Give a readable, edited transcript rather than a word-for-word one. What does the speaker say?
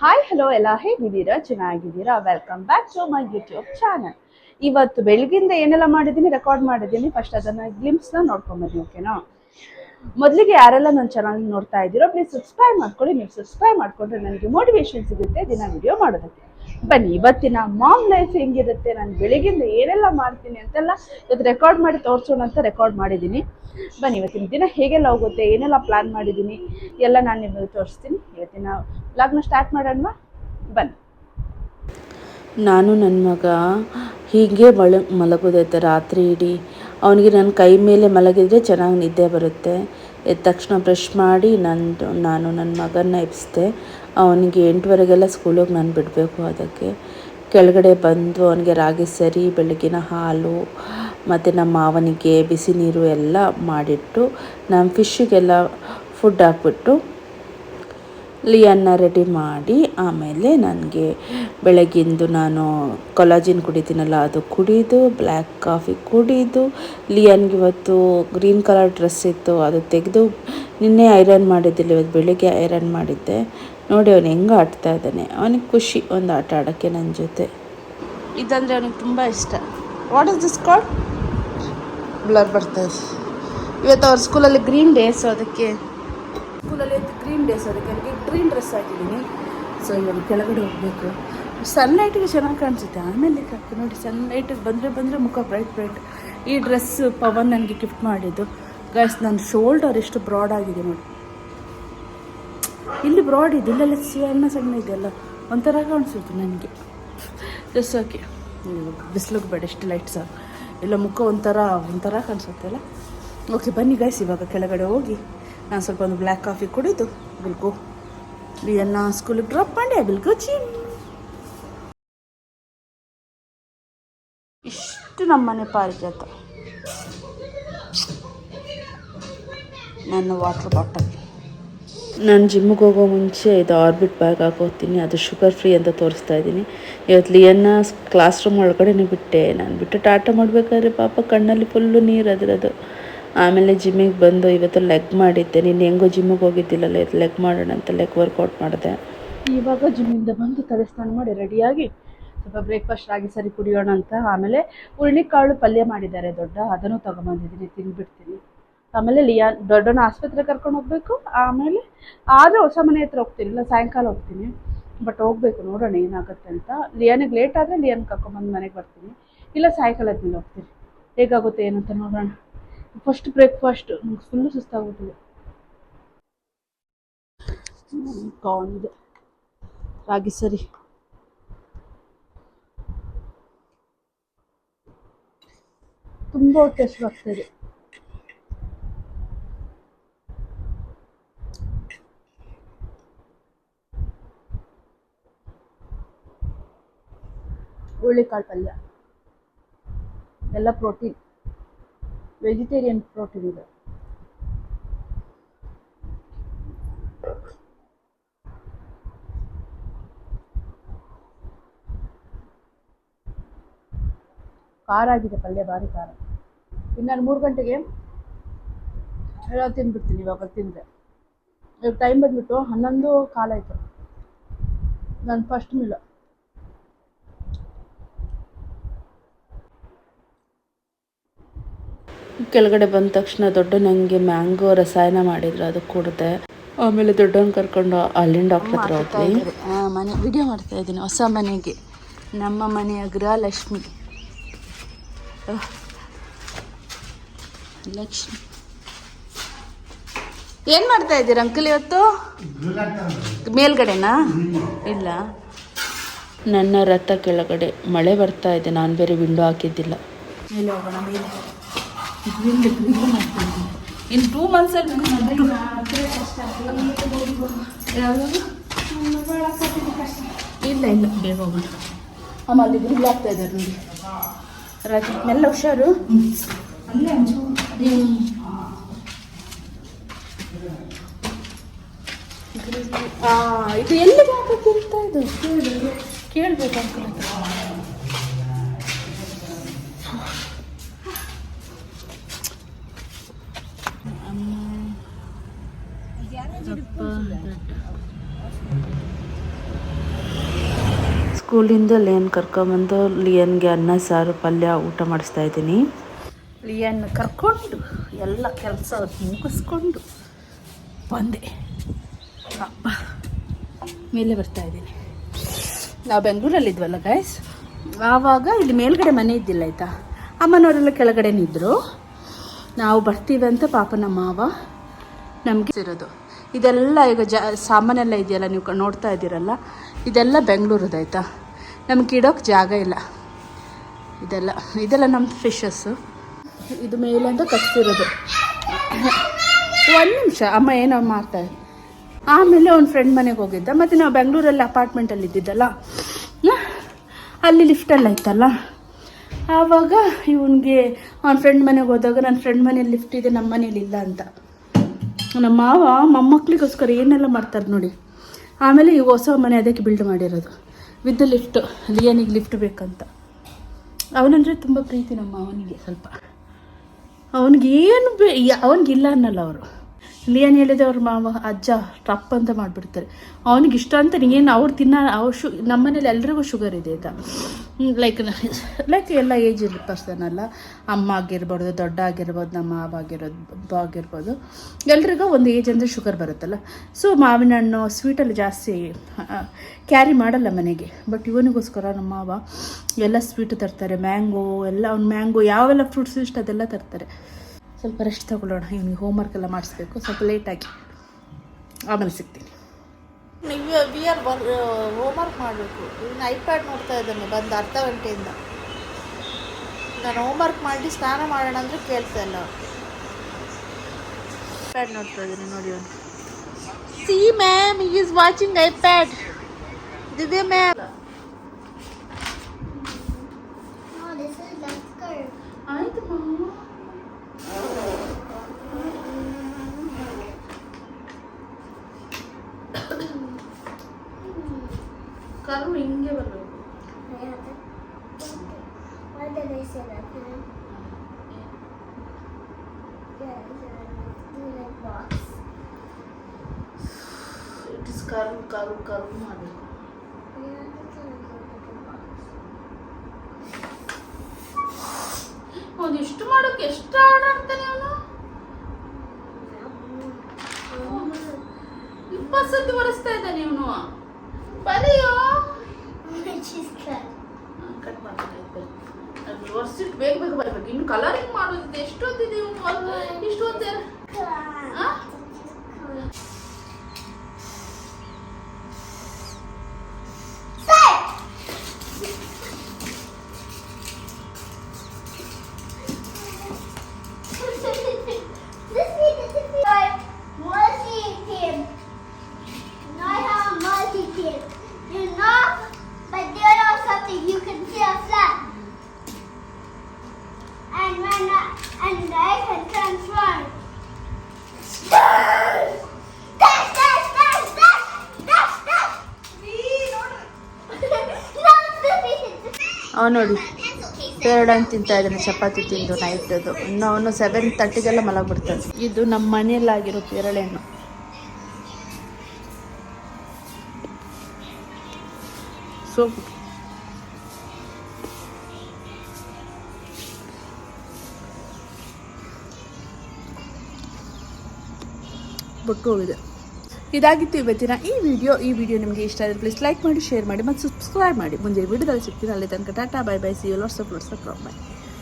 Hi hello ಎಲ್ಲ ಹೇಗಿದ್ದೀರಾ? ಚೆನ್ನಾಗಿದ್ದೀರಾ? Welcome back to my YouTube channel. ಇವತ್ತು ಬೆಳಗಿಂದ ಏನೆಲ್ಲ ಮಾಡಿದ್ದೀನಿ ರೆಕಾರ್ಡ್ ಮಾಡಿದ್ದೀನಿ. ಫಸ್ಟ್ ಅದನ್ನು ಗ್ಲಿಮ್ಸ್ನ ನೋಡ್ಕೊಂಬನ್ನಿ, ಓಕೆನಾ? ಮೊದಲಿಗೆ ಯಾರೆಲ್ಲ ನನ್ನ ಚಾನಲ್ ನೋಡ್ತಾ ಇದ್ದೀರೋ ಪ್ಲೀಸ್ ಸಬ್ಸ್ಕ್ರೈಬ್ ಮಾಡ್ಕೊಳ್ಳಿ. ನೀವು ಸಬ್ಸ್ಕ್ರೈಬ್ ಮಾಡಿಕೊಂಡ್ರೆ ನನಗೆ ಮೋಟಿವೇಶನ್ ಸಿಗುತ್ತೆ ದಿನ ವಿಡಿಯೋ ಮಾಡೋದಕ್ಕೆ. ಬನ್ನಿ ಇವತ್ತಿನ ಮಾಮ್ ಲೈಫ್ ಹೆಂಗಿರುತ್ತೆ, ನಾನು ಬೆಳಗಿಂದ ಏನೆಲ್ಲ ಮಾಡ್ತೀನಿ ಅಂತೆಲ್ಲ ಇವತ್ತು ರೆಕಾರ್ಡ್ ಮಾಡಿ ತೋರಿಸೋಣ ಅಂತ ರೆಕಾರ್ಡ್ ಮಾಡಿದ್ದೀನಿ. ಬನ್ನಿ ಇವತ್ತಿನ ದಿನ ಹೇಗೆಲ್ಲ ಹೋಗುತ್ತೆ, ಏನೆಲ್ಲ ಪ್ಲ್ಯಾನ್ ಮಾಡಿದ್ದೀನಿ ಎಲ್ಲ ನಾನು ನಿಮಗೆ ತೋರಿಸ್ತೀನಿ. ಇವತ್ತಿನ ವ್ಲಾಗ್ನ ಸ್ಟಾರ್ಟ್ ಮಾಡೋಣ ಬನ್ನಿ. ನಾನು ನನ್ನ ಮಗ ಹೀಗೆ ಮಲಗೋದೈತೆ ರಾತ್ರಿ ಇಡೀ. ಅವನಿಗೆ ನನ್ನ ಕೈ ಮೇಲೆ ಮಲಗಿದರೆ ಚೆನ್ನಾಗಿ ನಿದ್ದೆ ಬರುತ್ತೆ. ಎದ್ದ ತಕ್ಷಣ ಬ್ರಷ್ ಮಾಡಿ ನಾನು ನನ್ನ ಮಗನ್ನ ಎಬ್ಬಿಸ್ದೆ. ಅವನಿಗೆ 8:15ಗೆಲ್ಲ ಸ್ಕೂಲಿಗೆ ನಾನು ಬಿಡಬೇಕು. ಅದಕ್ಕೆ ಕೆಳಗಡೆ ಬಂದು ಅವನಿಗೆ ರಾಗಿ ಸರಿ, ಬೆಳಗಿನ ಹಾಲು ಮತ್ತು ನಮ್ಮ ಮಾವನಿಗೆ ಬಿಸಿ ನೀರು ಎಲ್ಲ ಮಾಡಿಟ್ಟು ನಮ್ಮ ಫಿಶ್ಶಿಗೆಲ್ಲ ಫುಡ್ ಹಾಕ್ಬಿಟ್ಟು ಲಿಯನ್ನ ರೆಡಿ ಮಾಡಿ, ಆಮೇಲೆ ನನಗೆ ಬೆಳಗ್ಗಿಂದು ನಾನು ಕೊಲಾಜಿನ್ ಕುಡಿತೀನಲ್ಲ ಅದು ಕುಡಿದು, ಬ್ಲ್ಯಾಕ್ ಕಾಫಿ ಕುಡಿದು, ಲಿಯನ್ಗೆ ಇವತ್ತು ಗ್ರೀನ್ ಕಲರ್ ಡ್ರೆಸ್ ಇತ್ತು ಅದು ತೆಗೆದು ನಿನ್ನೆ ಐರನ್ ಮಾಡಿದ್ದಿಲ್ಲ, ಇವತ್ತು ಬೆಳಿಗ್ಗೆ ಐರನ್ ಮಾಡಿದ್ದೆ. ನೋಡಿ ಅವನು ಹೆಂಗೆ ಆಡ್ತಾ ಇದ್ದಾನೆ. ಅವನಿಗೆ ಖುಷಿ ಒಂದು ಆಟ ಆಡೋಕ್ಕೆ ನನ್ನ ಜೊತೆ. ಇದಂದರೆ ಅವನಿಗೆ ತುಂಬ ಇಷ್ಟ. What is this called? Blur ಬರ್ತಾಯಿದೆ. ಇವತ್ತು ಅವ್ರ ಸ್ಕೂಲಲ್ಲಿ ಗ್ರೀನ್ ಡೇ, ಸೊ ಅದಕ್ಕೆ ಸ್ಕೂಲಲ್ಲಿ ಗ್ರೀನ್ ಡೇಸ್ ಅದಕ್ಕೆ ನನಗೆ ಗ್ರೀನ್ ಡ್ರೆಸ್ ಹಾಕಿದ್ದೀನಿ. ಸೊ ಇವಾಗ ಕೆಳಗಡೆ ಹೋಗಬೇಕು. ಸನ್ಲೈಟಿಗೆ ಚೆನ್ನಾಗಿ ಕಾಣಿಸುತ್ತೆ. ಆಮೇಲೆ ಹಾಕಿ ನೋಡಿ, ಸನ್ಲೈಟಿಗೆ ಬಂದರೆ ಮುಖ ಬ್ರೈಟ್. ಈ ಡ್ರೆಸ್ ಪವನ್ ನನಗೆ ಗಿಫ್ಟ್ ಮಾಡಿದ್ದು. ಗೈಸ್, ನನ್ನ ಶೋಲ್ಡರ್ ಎಷ್ಟು ಬ್ರಾಡ್ ಆಗಿದೆ ನೋಡಿ. ಇಲ್ಲಿ ಬ್ರಾಡ್ ಇದೆ, ಇಲ್ಲೆಲ್ಲ ಸಣ್ಣ ಇದೆಯಲ್ಲ, ಒಂಥರ ಕಾಣಿಸುತ್ತೆ ನನಗೆ. ಜಸ್ಟ್ ಓಕೆ, ಬಿಸಿಲಿಗೆ ಬೇಡ, ಎಷ್ಟು ಲೈಟ್ಸ್ ಎಲ್ಲ ಮುಖ ಒಂಥರ ಕಾಣಿಸುತ್ತೆ ಅಲ್ಲ. ಓಕೆ ಬನ್ನಿ ಗೈಸ್, ಇವಾಗ ಕೆಳಗಡೆ ಹೋಗಿ ನಾನು ಸ್ವಲ್ಪ ಒಂದು ಬ್ಲ್ಯಾಕ್ ಕಾಫಿ ಕುಡಿದು ಬಿಲ್ಗೋ ಲಿಯನ್ನ ಸ್ಕೂಲಿಗೆ ಡ್ರಾಪ್ ಮಾಡಿ ಬಿಲ್ಗೋ ಜಿಮ್. ಇಷ್ಟು ನಮ್ಮನೆ ಪಾರಿಜಾತ. ನನ್ನ ವಾಟರ್ ಬಾಟಲ್. ನಾನು ಜಿಮ್ಮಿಗೆ ಹೋಗೋ ಮುಂಚೆ ಇದು ಆರ್ಬಿಟ್ ಬ್ಯಾಗ್ ಹಾಕೋತೀನಿ, ಅದು ಶುಗರ್ ಫ್ರೀ ಅಂತ ತೋರಿಸ್ತಾ ಇದ್ದೀನಿ. ಇವತ್ತು ಲಿಯನ್ನ ಕ್ಲಾಸ್ ರೂಮ್ ಒಳಗಡೆ ಬಿಟ್ಟೆ. ನಾನು ಬಿಟ್ಟು ಟಾಟಾ ಮಾಡಬೇಕಾದ್ರೆ ಪಾಪ ಕಣ್ಣಲ್ಲಿ ಫುಲ್ಲು ನೀರು ಅದರದು. ಆಮೇಲೆ ಜಿಮ್ಮಿಗೆ ಬಂದು ಇವತ್ತು ಲೆಗ್ ಮಾಡಿದ್ದೆ. ನೀನು ಹೆಂಗೋ ಜಿಮ್ಮಿಗೆ ಹೋಗಿದ್ದಿಲ್ಲಲ್ಲ, ಇವತ್ತು ಲೆಗ್ ಮಾಡೋಣ ಅಂತ ಲೆಗ್ ವರ್ಕೌಟ್ ಮಾಡಿದೆ. ಇವಾಗ ಜಿಮ್ಮಿಂದ ಬಂದು ತಲೆ ಸ್ನಾನ ಮಾಡಿ ರೆಡಿಯಾಗಿ ಸ್ವಲ್ಪ ಬ್ರೇಕ್ಫಾಸ್ಟ್ ಆಗಿ ಸರಿ ಕುಡಿಯೋಣ ಅಂತ. ಆಮೇಲೆ ಹುರುಳಿಕಾಳು ಪಲ್ಯ ಮಾಡಿದ್ದಾರೆ ದೊಡ್ಡ, ಅದನ್ನು ತೊಗೊಂಬಂದಿದ್ದೀನಿ, ತಿಂದುಬಿಡ್ತೀನಿ. ಆಮೇಲೆ ದೊಡ್ಡನ ಆಸ್ಪತ್ರೆಗೆ ಕರ್ಕೊಂಡು ಹೋಗಬೇಕು. ಆಮೇಲೆ ಆದರೆ ಹೊಸ ಮನೆ ಹತ್ರ ಹೋಗ್ತೀನಿ, ಇಲ್ಲ ಸಾಯಂಕಾಲ ಹೋಗ್ತೀನಿ. ಬಟ್ ಹೋಗಬೇಕು, ನೋಡೋಣ ಏನಾಗುತ್ತೆ ಅಂತ. ಲಿಯಾನಿಗೆ ಲೇಟ್ ಆದರೆ ಲಿಯಾನ್ ಕರ್ಕೊಂಬಂದು ಮನೆಗೆ ಬರ್ತೀನಿ, ಇಲ್ಲ ಸಾಯಂಕಾಲದ ಮೇಲೆ ಹೋಗ್ತೀನಿ. ಹೇಗಾಗುತ್ತೆ ಏನಂತ ನೋಡೋಣ. ಫಸ್ಟ್ ಬ್ರೇಕ್ಫಾಸ್ಟ್ ನಂಗೆ ಫುಲ್ಲು ಸುಸ್ತಾಗ್ಬಿಟ್ಟಿದೆ. ಕಾರ್ನ್ ಇದೆ, ರಾಗಿ ಸರಿ, ತುಂಬ ಹೊಟ್ಟೆ ಹಸಿವಾಗ್ತಾಯಿದೆ. ಹುರುಳಿಕಾಳು ಪಲ್ಯ ಎಲ್ಲ ಪ್ರೋಟೀನ್, ವೆಜಿಟೇರಿಯನ್ ಪ್ರೋಟೀನ್ ಇದೆ. ಖಾರ ಆಗಿದೆ ಪಲ್ಯ, ಭಾರಿ ಖಾರ. ಇನ್ನು 3 ಗಂಟೆಗೆ ಎಲ್ಲ ತಿಂದ್ಬಿಡ್ತೀನಿ. ಇವಾಗ ತಿಂದರೆ ಇವಾಗ ಟೈಮ್ ಬಂದ್ಬಿಟ್ಟು 11 ಕಾಲ ಆಯಿತು. ನನ್ನ ಫಸ್ಟ್ ಮೀಲ್. ಕೆಳಗಡೆ ಬಂದ ತಕ್ಷಣ ದೊಡ್ಡ ನನಗೆ ಮ್ಯಾಂಗೋ ರಸಾಯನ ಮಾಡಿದ್ರು, ಅದು ಕುಡಿದೆ. ಆಮೇಲೆ ದೊಡ್ಡವನ್ನ ಕರ್ಕೊಂಡು ಅಲ್ಲಿನ ಡಾಕ್ಟರ್ ಹತ್ರ ಹೋದ್ವಿ. ಮನೆ ವಿಡಿಯೋ ಮಾಡ್ತಾ ಇದ್ದೀನಿ, ಹೊಸ ಮನೆಗೆ, ನಮ್ಮ ಮನೆಯ ಗೃಹಲಕ್ಷ್ಮಿ ಲಕ್ಷ್ಮಿ. ಏನು ಮಾಡ್ತಾ ಇದ್ದೀರಾ ಅಂಕಲ್ ಇವತ್ತು? ಮೇಲ್ಗಡೆನಾ? ಇಲ್ಲ, ನನ್ನ ರಥ ಕೆಳಗಡೆ ಮಳೆ ಬರ್ತಾ ಇದೆ. ನಾನು ಬೇರೆ ವಿಂಡೋ ಹಾಕಿದ್ದಿಲ್ಲ. ಮೇಲೆ ಹೋಗೋಣ. ಮೇಲೆ ಇನ್ನು 2 ಮಂತ್ಸಲ್ಲಿ ಇಲ್ಲ ಬೇಗ ಹೋಗೋಣ. ಅಮ್ಮ ಅಲ್ಲಿ ಗ್ರಿಲ್ ಆಗ್ತಾ ಇದ್ದಾರೆ ನೋಡಿ. ರಾತ್ರಿ ಮೆಲ್ಲ ಹುಷಾರು. ಇದು ಎಲ್ಲಿಗೆ ಹಾಕೋಕ್ಕಿಂತ ಇದು ಕೇಳಬೇಕು ಅಂಕಲ್ ಹತ್ರ. ಸ್ಕೂಲಿಂದ ಲಿಯನ್ ಕರ್ಕೊಂಬಂದು ಲಿಯನ್ಗೆ ಅನ್ನ ಸಾರು ಪಲ್ಯ ಊಟ ಮಾಡಿಸ್ತಾ ಇದ್ದೀನಿ. ಲಿಯನ್ ಕರ್ಕೊಂಡು ಎಲ್ಲ ಕೆಲಸ ಮುಗಿಸ್ಕೊಂಡು ಬಂದೆ. ಮೇಲೆ ಬರ್ತಾ ಇದ್ದೀನಿ. ನಾವು ಬೆಂಗಳೂರಲ್ಲಿದ್ವಲ್ಲ ಗೈಸ್, ಆವಾಗ ಇಲ್ಲಿ ಮೇಲ್ಗಡೆ ಮನೆ ಇದ್ದಿಲ್ಲ ಆಯಿತಾ, ಅಮ್ಮನವರೆಲ್ಲ ಕೆಳಗಡೆನೇ ಇದ್ದರು. ನಾವು ಬರ್ತೀವಿ ಅಂತ ಪಾಪ ನಮ್ಮ ಮಾವ ನಮಗೆ ಇರೋದು. ಇದೆಲ್ಲ ಈಗ ಸಾಮಾನೆಲ್ಲ ಇದೆಯಲ್ಲ, ನೀವು ನೋಡ್ತಾ ಇದ್ದೀರಲ್ಲ, ಇದೆಲ್ಲ ಬೆಂಗಳೂರದಾಯ್ತಾ. ನಮ್ಗೆ ಇಡೋಕ್ಕೆ ಜಾಗ ಇಲ್ಲ. ಇದೆಲ್ಲ ನಮ್ಮ ಫಿಶಸ್ಸು. ಇದು ಮೇಲಿಂದ ಕಟ್ತಿರೋದು. ಒಂದು ನಿಮಿಷ, ಅಮ್ಮ ಏನೋ ಮಾಡ್ತಾರೆ. ಆಮೇಲೆ ಅವ್ನ ಫ್ರೆಂಡ್ ಮನೆಗೆ ಹೋಗಿದ್ದ. ಮತ್ತು ನಾವು ಬೆಂಗಳೂರಲ್ಲಿ ಅಪಾರ್ಟ್ಮೆಂಟಲ್ಲಿ ಇದ್ದಿದ್ದಲ್ಲ, ಅಲ್ಲಿ ಲಿಫ್ಟಲ್ಲಿ ಆಯ್ತಲ್ಲ, ಆವಾಗ ಇವನಿಗೆ ಅವ್ನ ಫ್ರೆಂಡ್ ಮನೆಗೆ ಹೋದಾಗ ನನ್ನ ಫ್ರೆಂಡ್ ಮನೇಲಿ ಲಿಫ್ಟ್ ಇದೆ, ನಮ್ಮ ಮನೇಲಿ ಇಲ್ಲ ಅಂತ. ನಮ್ಮ ಮಾವ ಮೊಮ್ಮಕ್ಳಿಗೋಸ್ಕರ ಏನೆಲ್ಲ ಮಾಡ್ತಾರೆ ನೋಡಿ. ಆಮೇಲೆ ಈಗ ಹೊಸ ಮನೆ ಅದಕ್ಕೆ ಬಿಲ್ಡ್ ಮಾಡಿರೋದು ವಿತ್ ಲಿಫ್ಟು. ಲಿಯನಿಗೆ ಲಿಫ್ಟ್ ಬೇಕಂತ. ಅವನಂದರೆ ತುಂಬ ಪ್ರೀತಿ ನಮ್ಮ ಅವನಿಗೆ. ಸ್ವಲ್ಪ ಅವನಿಗೇನು ಅವನಿಗಿಲ್ಲ ಅನ್ನಲ್ಲ ಅವರು. ಲಿಯನ್ ಹೇಳಿದೆ ಅವ್ರ ಮಾವ ಅಜ್ಜ ಟಪ್ ಅಂತ ಮಾಡಿಬಿಡ್ತಾರೆ. ಅವನಿಗೆ ಇಷ್ಟ ಅಂತ ನೀನು ಅವ್ರು ನಮ್ಮ ಮನೇಲಿ ಎಲ್ರಿಗೂ ಶುಗರ್ ಇದೆ ಆಯಿತಾ. ಲೈಕ್ ಎಲ್ಲ ಏಜ್ ಪರ್ಸನ್ ಅಲ್ಲ, ಅಮ್ಮ ಆಗಿರ್ಬೋದು, ದೊಡ್ಡ ಆಗಿರ್ಬೋದು, ನಮ್ಮ ಮಾವ ಆಗಿರ್ಬೋದು, ಎಲ್ರಿಗೂ ಒಂದು ಏಜ್ ಅಂದರೆ ಶುಗರ್ ಬರುತ್ತಲ್ಲ. ಸೊ ಮಾವಿನ ಹಣ್ಣು ಸ್ವೀಟಲ್ಲಿ ಜಾಸ್ತಿ ಕ್ಯಾರಿ ಮಾಡಲ್ಲ ಮನೆಗೆ. ಬಟ್ ಇವನಿಗೋಸ್ಕರ ನಮ್ಮ ಮಾವ ಎಲ್ಲ ಸ್ವೀಟು ತರ್ತಾರೆ. ಮ್ಯಾಂಗೋ ಎಲ್ಲ, ಅವ್ನು ಮ್ಯಾಂಗೋ ಯಾವೆಲ್ಲ ಫ್ರೂಟ್ಸ್ ಇಷ್ಟ ಅದೆಲ್ಲ ತರ್ತಾರೆ. ಸ್ವಲ್ಪ ರೆಸ್ಟ್ ತಗೊಳ್ಳೋಣ, ಇವನಿಗೆ ಹೋಮ್ವರ್ಕ್ ಎಲ್ಲ ಮಾಡಿಸ್ಬೇಕು. ಸ್ವಲ್ಪ ಲೇಟಾಗಿ ಆಮೇಲೆ ಸಿಗ್ತೀನಿ. ವಿ ಆರ್ ಹೋಮ್ವರ್ಕ್ ಮಾಡಬೇಕು. ಇವನು ಐಪ್ಯಾಡ್ ನೋಡ್ತಾ ಇದ್ದಾನೆ ಬಂದು ಅರ್ಧ ಗಂಟೆಯಿಂದ. ನಾನು ಹೋಮ್ವರ್ಕ್ ಮಾಡಿ ಸ್ನಾನ ಮಾಡೋಣ ಅಂದರೆ ಕೇಳ್ತಾ ಇಲ್ಲ. ಐಪ್ಯಾಡ್ ನೋಡ್ತಾ ಇದ್ದೀನಿ ನೋಡಿ ಅವನು. C ma'am, he is watching iPad. Divya ma'am, ಆಯ್ತು ಕರು ಹಿಂಗೆ ಬರಬೇಕು. ಇಟ್ ಇಸ್ ಕರು ಮಾಡಬೇಕು. ಇಷ್ಟು ಮಾಡೋಕೆ ಎಷ್ಟು ಆಡಾಡ್ತಾನೆ ಅವನು. 20 ಸತಿ ಒರೆಸ್ತಾ ಇದ್ದಾನೆ ಇವನು. ಬರೆಯೋ ಕಟ್ ಮಾಡ್ಬೇಕು. ಒರೆಸಿಟ್ಟು ಬೇಗ ಬರಬೇಕು. ಇನ್ನು ಕಲರಿಂಗ್ ಮಾಡೋದಿದೆ. ಎಷ್ಟೊತ್ತಿದೆ ಇವನು? ಇಷ್ಟೊತ್ತೇ and I can transform. ಅವನು ನೋಡಿ ಪೇರಡನ್ ತಿಂತಾ ಇದ್ದಾನೆ, ಚಪಾತಿ ತಿಂದು ನೈಟದು. ಇನ್ನು ಅವನು 7:30ಗೆಲ್ಲ ಮಲಗಿಬಿಡ್ತಾನೆ. ಇದು ನಮ್ಮ ಮನೆಯಲ್ಲಾಗಿರೋ ಪೇರಳೆ ಹಣ್ಣು. ಸೋಪು ಬೊಟ್ಟು ಹೋಗಿದೆ. ಇದಾಗಿತ್ತು ಇವತ್ತಿನ ಈ ವಿಡಿಯೋ ನಿಮಗೆ ಇಷ್ಟ ಆದರೆ ಪ್ಲೀಸ್ ಲೈಕ್ ಮಾಡಿ, ಶೇರ್ ಮಾಡಿ ಮತ್ತು ಸಬ್ಸ್ಕ್ರೈಬ್ ಮಾಡಿ. ಮುಂದೆ ವಿಡಿಯೋದಲ್ಲಿ ಸಿಗ್ತೀನಿ. ಅಲ್ಲಿ ತನಕ ಟಾಟಾ, bye bye, see you, lots of love, by.